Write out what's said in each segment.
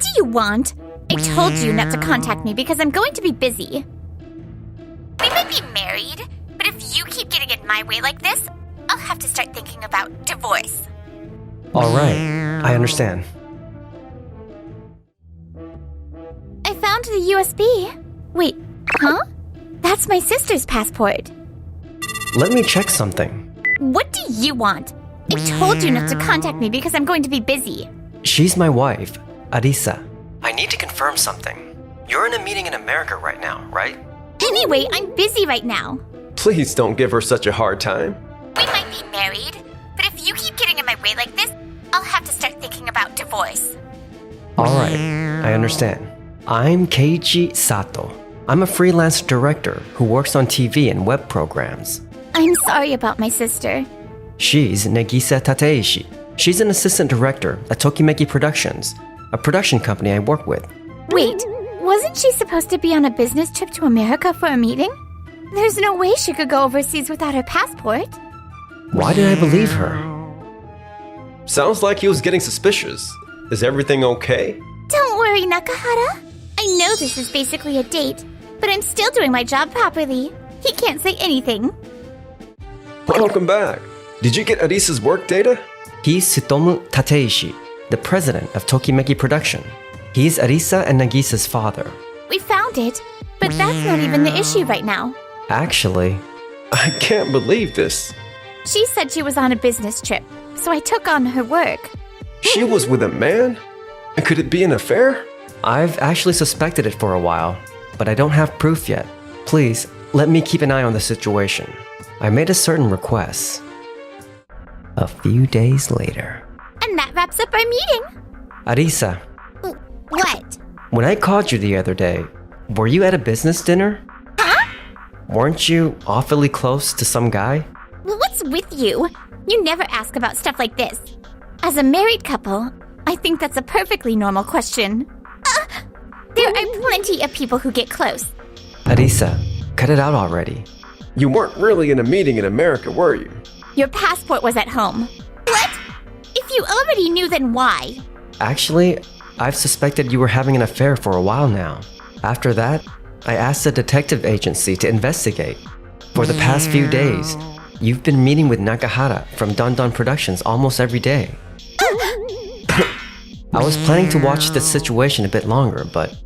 do you want? I told you not to contact me because I'm going to be busy. We might be married, but if you keep getting in my way like this, I'll have to start thinking about divorce. Alright, I understand. I found the USB. Wait, huh? That's my sister's passport. Let me check something. What do you want? I told you not to contact me because I'm going to be busy. She's my wife, Arisa. I need to confirm something. You're in a meeting in America right now, right? Anyway, I'm busy right now. Please don't give her such a hard time. We might be married, but if you keep getting in my way like this, I'll have to start thinking about divorce. Alright, I understand. I'm Keiichi Sato. I'm a freelance director who works on TV and web programs. I'm sorry about my sister. She's Nagisa Tateishi. She's an assistant director at Tokimeki Productions, a production company I work with. Wait, wasn't she supposed to be on a business trip to America for a meeting? There's no way she could go overseas without her passport. Why did I believe her? Sounds like he was getting suspicious. Is everything okay? Don't worry, Nakahara. I know this is basically a date, but I'm still doing my job properly. He can't say anything. Welcome back. Did you get Arisa's work data? He's Tsutomu Tateishi, the president of Tokimeki Production. He's Arisa and Nagisa's father. We found it, but that's not even the issue right now. Actually, I can't believe this. She said she was on a business trip, so I took on her work. She was with a man? Could it be an affair? I've actually suspected it for a while, but I don't have proof yet. Please, let me keep an eye on the situation. I made a certain request. A few days later. And that wraps up our meeting. Arisa, What? when I called you the other day, were you at a business dinner? Huh? Weren't you awfully close to some guy? What's with you? You never ask about stuff like this. As a married couple, I think that's a perfectly normal question. There are plenty of people who get close. Arisa, cut it out already. You weren't really in a meeting in America, were you? Your passport was at home. What? If you already knew, then why? Actually, I've suspected you were having an affair for a while now. After that, I asked the detective agency to investigate. For the past few days, you've been meeting with Nakahara from Don Don Productions almost every day. I was planning to watch the situation a bit longer, but...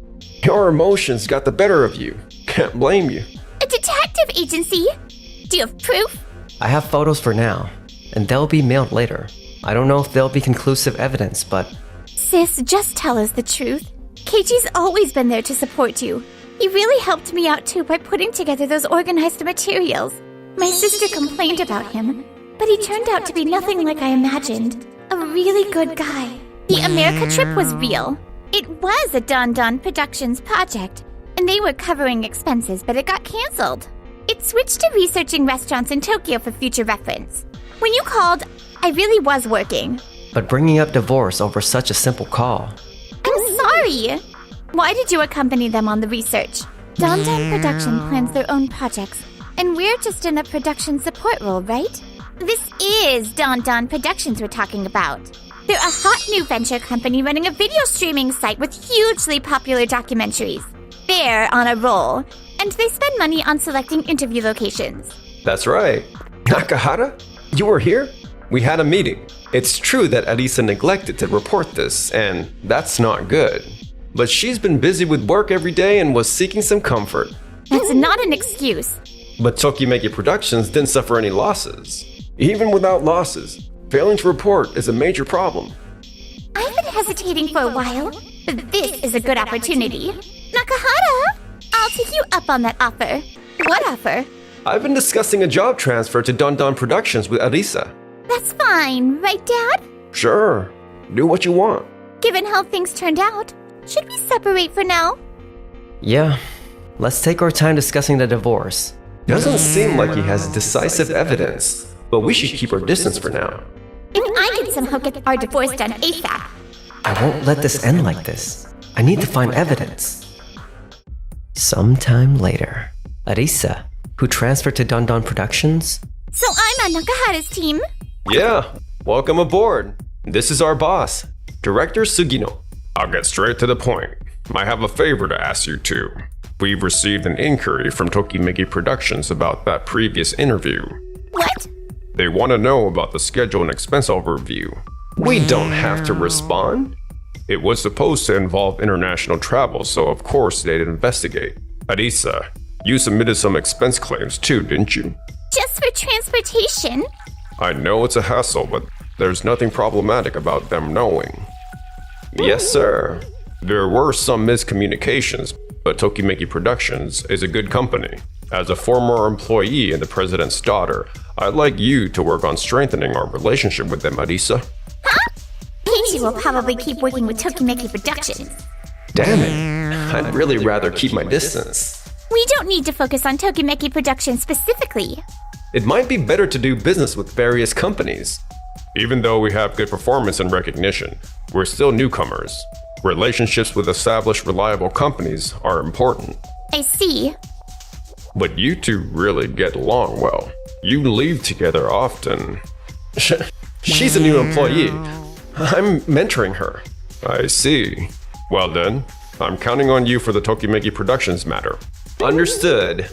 Your emotions got the better of you. Can't blame you. A detective agency? Do you have proof? I have photos for now, and they'll be mailed later. I don't know if they'll be conclusive evidence, but... Sis, just tell us the truth. Keiichi's always been there to support you. He really helped me out too by putting together those organized materials. My sister complained about him, but he turned out to be nothing like I imagined. A really good guy. The America trip was real. It was a Don Don Productions project, and they were covering expenses, but it got canceled. It switched to researching restaurants in Tokyo for future reference. When you called, I really was working. But bringing up divorce over such a simple call... I'm sorry! Why did you accompany them on the research? Don Don Production plans their own projects, and we're just in a production support role, right? This is Don Don Productions we're talking about. They're a hot new venture company running a video streaming site with hugely popular documentaries. They're on a roll, and they spend money on selecting interview locations. That's right. Nakahara, you were here? We had a meeting. It's true that Arisa neglected to report this, and that's not good. But she's been busy with work every day and was seeking some comfort. That's not an excuse. But Tokimeki Productions didn't suffer any losses. Even without losses, failing to report is a major problem. I've been hesitating for a while, but this is a good opportunity. Nakahara, I'll take you up on that offer. What offer? I've been discussing a job transfer to Don Don Productions with Arisa. That's fine, right, Dad? Sure, do what you want. Given how things turned out, should we separate for now? Yeah, let's take our time discussing the divorce. Doesn't seem like he has decisive evidence, but we should keep our distance for now. If I can somehow get our divorce done ASAP. I won't let this end like this. I need to find evidence. Sometime later, Arisa, who transferred to Don Don Productions... So I'm on Nakahara's team. Yeah, welcome aboard. This is our boss, Director Sugino. I'll get straight to the point. I have a favor to ask you two. We've received an inquiry from Tokimeki Productions about that previous interview. What? They want to know about the schedule and expense overview. We don't have to respond. It was supposed to involve international travel, so of course they'd investigate. Arisa, you submitted some expense claims too, didn't you? Just for transportation? I know it's a hassle, but there's nothing problematic about them knowing. Yes, sir. There were some miscommunications, but Tokimeki Productions is a good company. As a former employee and the president's daughter, I'd like you to work on strengthening our relationship with them, Arisa. Huh? Keiichi will probably keep working with Tokimeki Productions. Damn it. I'd really rather keep my distance. We don't need to focus on Tokimeki Productions specifically. It might be better to do business with various companies. Even though we have good performance and recognition, we're still newcomers. Relationships with established, reliable companies are important. I see. But you two really get along well. You leave together often. She's a new employee. I'm mentoring her. I see. Well then, I'm counting on you for the Tokimeki Productions matter. Understood.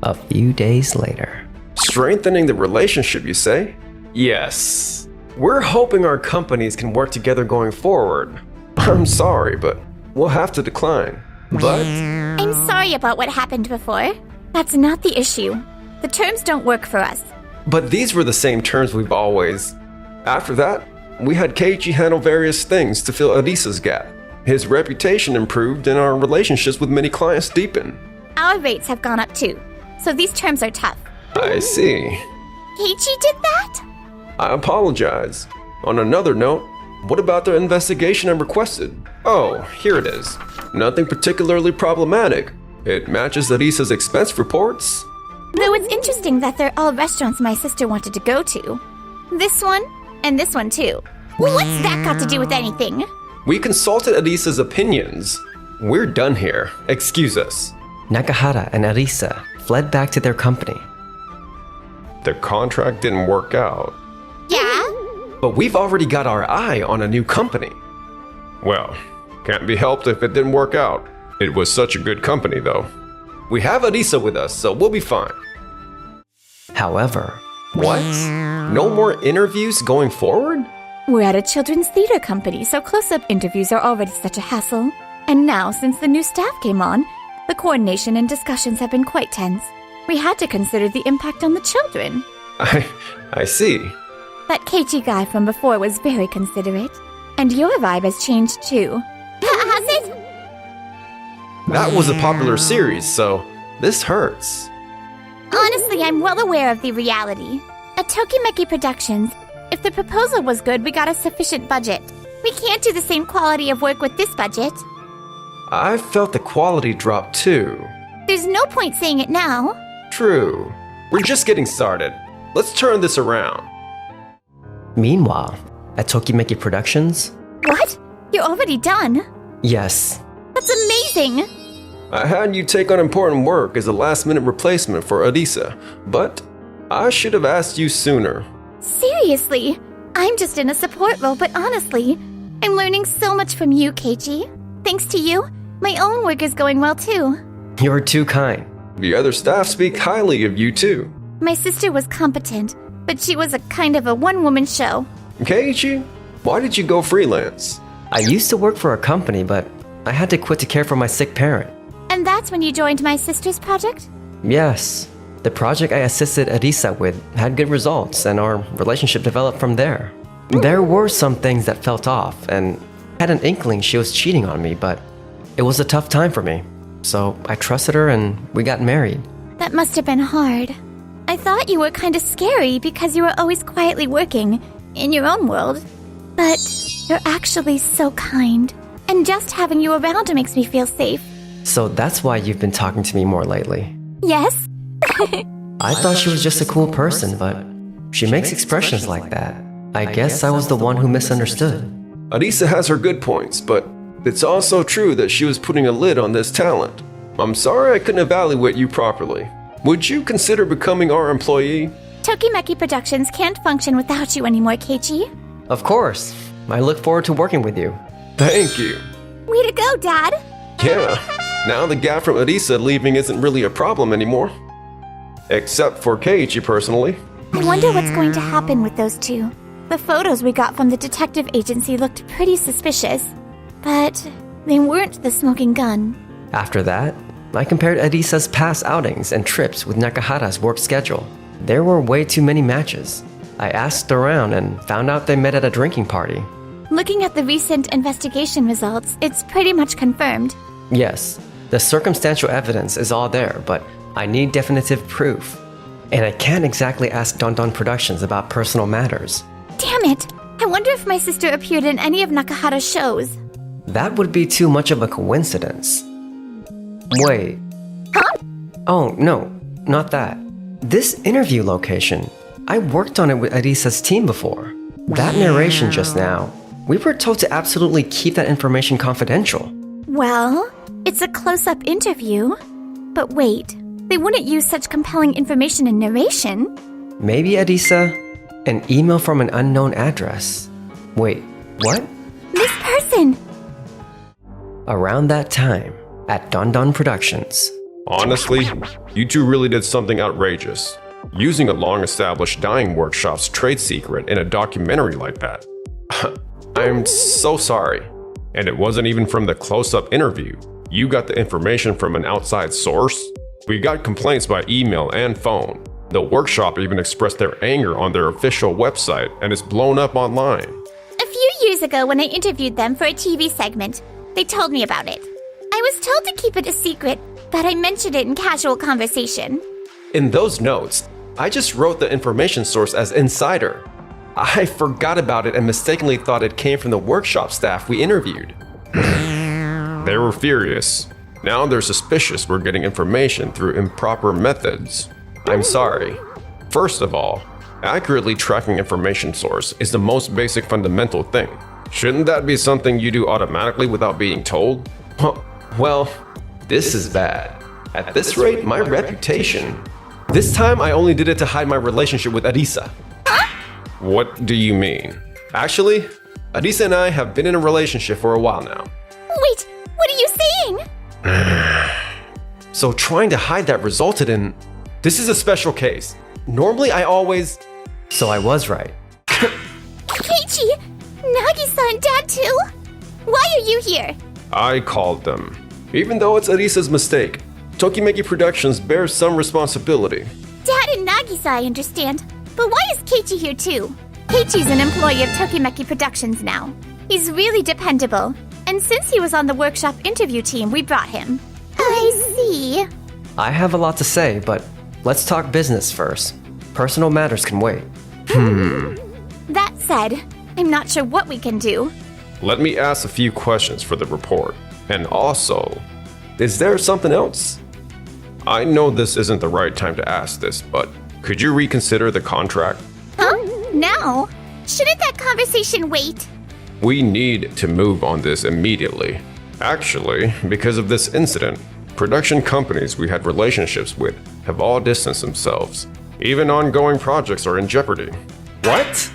A few days later. Strengthening the relationship, you say? Yes. We're hoping our companies can work together going forward. I'm sorry, but we'll have to decline. But I'm sorry about what happened before. That's not the issue. The terms don't work for us. But these were the same terms we've always. After that, we had Keiichi handle various things to fill Arisa's gap. His reputation improved and our relationships with many clients deepened. Our rates have gone up too, so these terms are tough. I see. Keiichi did that? I apologize. On another note, what about the investigation I requested? Oh, here it is. Nothing particularly problematic. It matches Arisa's expense reports. Though it's interesting that they're all restaurants my sister wanted to go to. This one, and this one too. What's that got to do with anything? We consulted Arisa's opinions. We're done here. Excuse us. Nakahara and Arisa fled back to their company. The contract didn't work out. Yeah? But we've already got our eye on a new company. Well, can't be helped if it didn't work out. It was such a good company, though. We have Arisa with us, so we'll be fine. However, What? No more interviews going forward? We're at a children's theater company, so close-up interviews are already such a hassle. And now, since the new staff came on, the coordination and discussions have been quite tense. We had to consider the impact on the children. I see. That Keiichi guy from before was very considerate. And your vibe has changed too. Has it? That was a popular series, so this hurts. Honestly, I'm well aware of the reality. At Tokimeki Productions, if the proposal was good, we got a sufficient budget. We can't do the same quality of work with this budget. I felt the quality drop too. There's no point saying it now. True. We're just getting started. Let's turn this around. meanwhile, at Tokimeki Productions, What? You're already done? yes, That's amazing! I had you take on important work as a last-minute replacement for Arisa, but I should have asked you sooner. Seriously, I'm just in a support role, but honestly, I'm learning so much from you, Keiichi. Thanks to you, my own work is going well too. you're too kind. The other staff speak highly of you too. My sister was competent, but she was a kind of a one-woman show. Keiichi, why did you go freelance? I used to work for a company, but I had to quit to care for my sick parent. And that's when you joined my sister's project? Yes, the project I assisted Arisa with had good results, and our relationship developed from there. There were some things that felt off, and I had an inkling she was cheating on me, but it was a tough time for me. So I trusted her and we got married. That must have been hard. I thought you were kind of scary because you were always quietly working in your own world. But you're actually so kind. And just having you around makes me feel safe. So that's why you've been talking to me more lately. Yes? I thought she was just a cool person, but she makes expressions like that. I guess I was the one who misunderstood. Arisa has her good points, but it's also true that she was putting a lid on this talent. I'm sorry I couldn't evaluate you properly. Would you consider becoming our employee? Tokimeki Productions can't function without you anymore, Keiichi. Of course. I look forward to working with you. Thank you. Way to go, Dad! Yeah, now the gap from Arisa leaving isn't really a problem anymore. Except for Keiichi personally. I wonder what's going to happen with those two. The photos we got from the detective agency looked pretty suspicious, but they weren't the smoking gun. After that, I compared Arisa's past outings and trips with Nakahara's work schedule. There were way too many matches. I asked around and found out they met at a drinking party. Looking at the recent investigation results, it's pretty much confirmed. Yes, the circumstantial evidence is all there, but I need definitive proof. And I can't exactly ask Don Don Productions about personal matters. Damn it! I wonder if my sister appeared in any of Nakahara's shows. That would be too much of a coincidence. Wait. Huh? Oh, no, not that. This interview location, I worked on it with Arisa's team before. That narration just now, we were told to absolutely keep that information confidential. Well, it's a close-up interview. But wait, they wouldn't use such compelling information in narration. Maybe Arisa, an email from an unknown address. Wait, what? This person! Around that time, at Don Don Productions. Honestly, you two really did something outrageous. Using a long-established dyeing workshop's trade secret in a documentary like that. I'm so sorry. And it wasn't even from the close-up interview. You got the information from an outside source? We got complaints by email and phone. The workshop even expressed their anger on their official website, and it's blown up online. A few years ago when I interviewed them for a TV segment, they told me about it. I was told to keep it a secret, but I mentioned it in casual conversation. In those notes, I just wrote the information source as insider. I forgot about it and mistakenly thought it came from the workshop staff we interviewed. They were furious. Now they're suspicious we're getting information through improper methods. I'm sorry. First of all, accurately tracking information source is the most basic fundamental thing. Shouldn't that be something you do automatically without being told? Well, this is bad. At this rate, my reputation. This time I only did it to hide my relationship with Arisa. What do you mean? Actually, Arisa and I have been in a relationship for a while now. Wait, what are you saying? So trying to hide that resulted in... This is a special case. Normally I always... So I was right. Keiichi! Nagi-san and Dad too? Why are you here? I called them. Even though it's Arisa's mistake, Tokimeki Productions bears some responsibility. Dad and Nagisa, I understand. But why is Keiichi here too? Keiichi's an employee of Tokimeki Productions now. He's really dependable. And since he was on the workshop interview team, we brought him. I see. I have a lot to say, but let's talk business first. Personal matters can wait. That said, I'm not sure what we can do. Let me ask a few questions for the report. And also, is there something else? I know this isn't the right time to ask this, but could you reconsider the contract? Huh? Now? Shouldn't that conversation wait? We need to move on this immediately. Actually, because of this incident, production companies we had relationships with have all distanced themselves. Even ongoing projects are in jeopardy. What?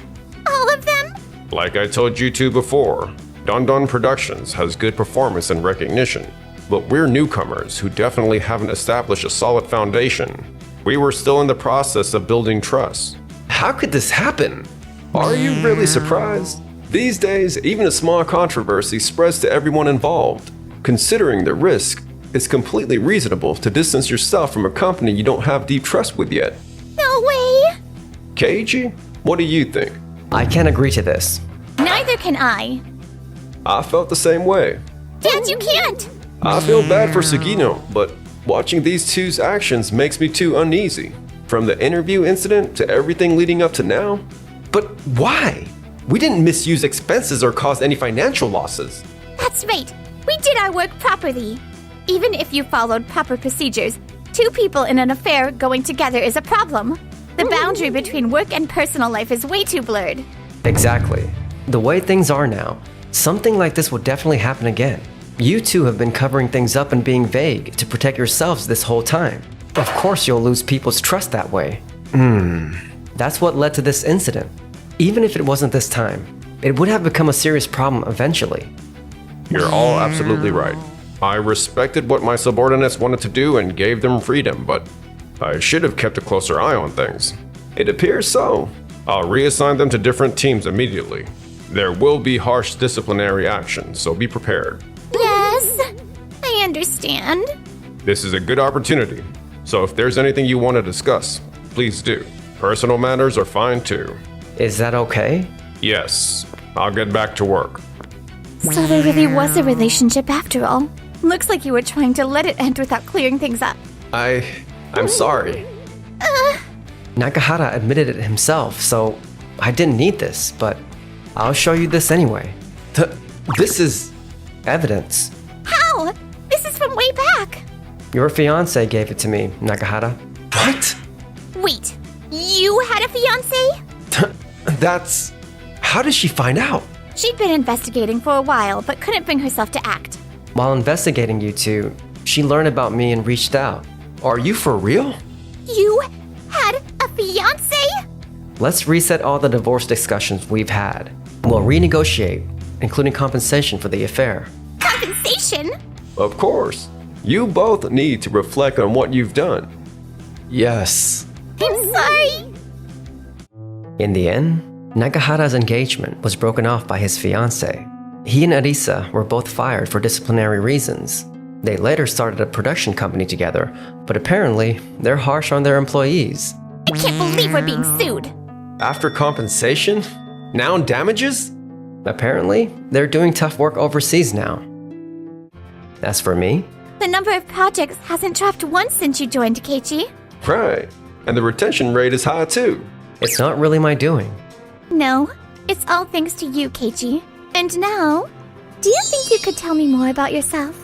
All of them? Like I told you two before, Don Don Productions has good performance and recognition, but we're newcomers who definitely haven't established a solid foundation. We were still in the process of building trust. How could this happen? Are you really surprised? These days, even a small controversy spreads to everyone involved. Considering the risk, it's completely reasonable to distance yourself from a company you don't have deep trust with yet. No way! Keiichi, what do you think? I can't agree to this. Neither can I. I felt the same way. Dad, you can't! I feel bad for Sugino, but watching these two's actions makes me too uneasy. From the interview incident to everything leading up to now. But why? We didn't misuse expenses or cause any financial losses. That's right. We did our work properly. Even if you followed proper procedures, two people in an affair going together is a problem. The boundary between work and personal life is way too blurred. Exactly. The way things are now, something like this will definitely happen again. You two have been covering things up and being vague to protect yourselves this whole time. Of course you'll lose people's trust that way. That's what led to this incident. Even if it wasn't this time, it would have become a serious problem eventually. You're all absolutely right. I respected what my subordinates wanted to do and gave them freedom, but I should have kept a closer eye on things. It appears so. I'll reassign them to different teams immediately. There will be harsh disciplinary action, so be prepared. Yes, I understand. This is a good opportunity, so if there's anything you want to discuss, please do. Personal matters are fine too. Is that okay? Yes, I'll get back to work. So there really was a relationship after all. Looks like you were trying to let it end without clearing things up. I'm sorry. Nakahara admitted it himself, so I didn't need this, but I'll show you this anyway. This is... Evidence. How? This is from way back. Your fiancé gave it to me, Nakahara. What? Wait, you had a fiancé? That's... How did she find out? She'd been investigating for a while, but couldn't bring herself to act. While investigating you two, she learned about me and reached out. Are you for real? You had a fiancé? Let's reset all the divorce discussions we've had. We'll renegotiate, including compensation for the affair. Compensation? Of course. You both need to reflect on what you've done. Yes. I'm sorry. In the end, Nakahara's engagement was broken off by his fiancée. He and Arisa were both fired for disciplinary reasons. They later started a production company together, but apparently, they're harsh on their employees. I can't believe we're being sued. After compensation? Now damages? Apparently, they're doing tough work overseas now. As for me, The number of projects hasn't dropped once since you joined, Keiichi. Right. And the retention rate is high too. it's not really my doing. No, it's all thanks to you, Keiichi. And now, do you think you could tell me more about yourself?